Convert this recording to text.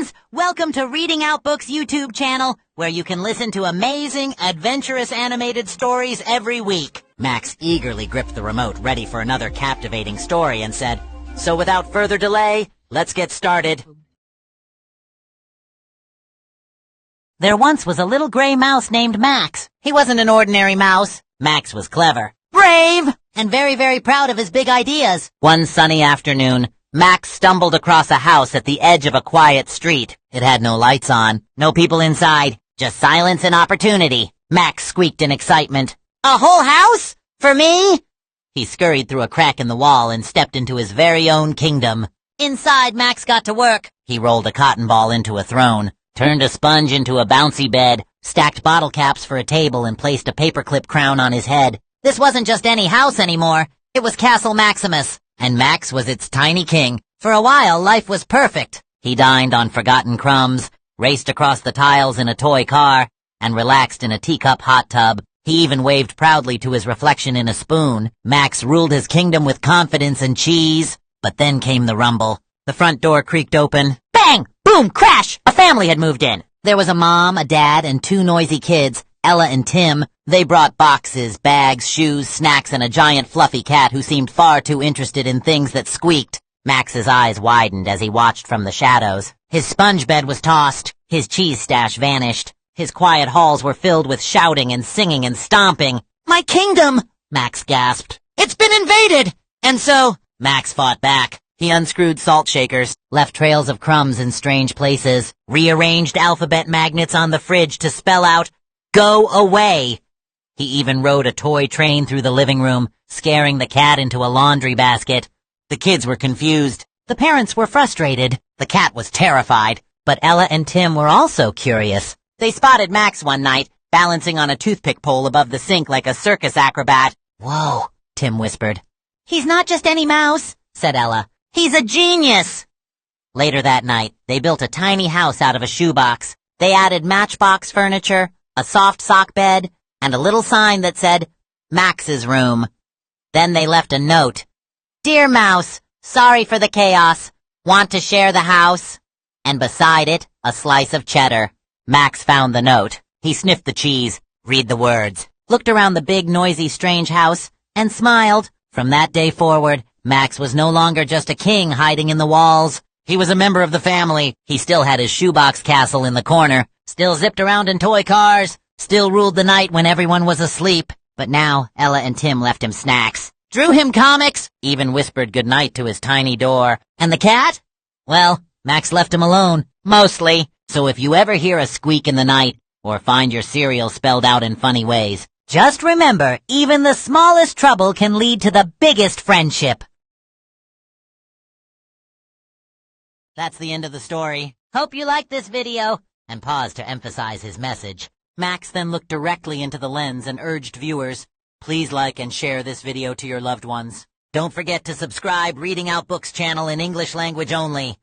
friends! Welcome to Reading Out Books YouTube channel, where you can listen to amazing, adventurous animated stories every week. Max eagerly gripped the remote, ready for another captivating story, and said, "So without further delay, let's get started." There once was a little gray mouse named Max. He wasn't an ordinary mouse. Max was clever, brave, and very, very proud of his big ideas. One sunny afternoon, Max stumbled across a house at the edge of a quiet street. It had no lights on, no people inside, just silence and opportunity. Max squeaked in excitement. "A whole house? For me?" He scurried through a crack in the wall and stepped into his very own kingdom. Inside, Max got to work. He rolled a cotton ball into a throne, turned a sponge into a bouncy bed, stacked bottle caps for a table, and placed a paperclip crown on his head. This wasn't just any house anymore. It was Castle Maximus, and Max was its tiny king. For a while, life was perfect. He dined on forgotten crumbs, raced across the tiles in a toy car, and relaxed in a teacup hot tub. He even waved proudly to his reflection in a spoon. Max ruled his kingdom with confidence and cheese. But then came the rumble. The front door creaked open. Bang! Boom! Crash! A family had moved in. There was a mom, a dad, and two noisy kids, Ella and Tim. They brought boxes, bags, shoes, snacks, and a giant fluffy cat who seemed far too interested in things that squeaked. Max's eyes widened as he watched from the shadows. His sponge bed was tossed. His cheese stash vanished. His quiet halls were filled with shouting and singing and stomping. "My kingdom!" Max gasped. "It's been invaded!" And so, Max fought back. He unscrewed salt shakers, left trails of crumbs in strange places, rearranged alphabet magnets on the fridge to spell out, "Go away." He even rode a toy train through the living room, scaring the cat into a laundry basket. The kids were confused. The parents were frustrated. The cat was terrified. But Ella and Tim were also curious. They spotted Max one night, balancing on a toothpick pole above the sink like a circus acrobat. "Whoa," Tim whispered. "He's not just any mouse," said Ella. "He's a genius!" Later that night, they built a tiny house out of a shoebox. They added matchbox furniture, a soft sock bed, and a little sign that said, "Max's room." Then they left a note. "Dear Mouse, sorry for the chaos. Want to share the house?" And beside it, a slice of cheddar. Max found the note. He sniffed the cheese, read the words, looked around the big, noisy, strange house, and smiled. From that day forward, Max was no longer just a king hiding in the walls. He was a member of the family. He still had his shoebox castle in the corner, still zipped around in toy cars, still ruled the night when everyone was asleep. But now, Ella and Tim left him snacks, drew him comics, even whispered goodnight to his tiny door. And the cat? Well, Max left him alone, mostly. So if you ever hear a squeak in the night, or find your cereal spelled out in funny ways, just remember, even the smallest trouble can lead to the biggest friendship. That's the end of the story. Hope you liked this video. And paused to emphasize his message. Max then looked directly into the lens and urged viewers, please like and share this video to your loved ones. Don't forget to subscribe Reading Out Books channel in English language only.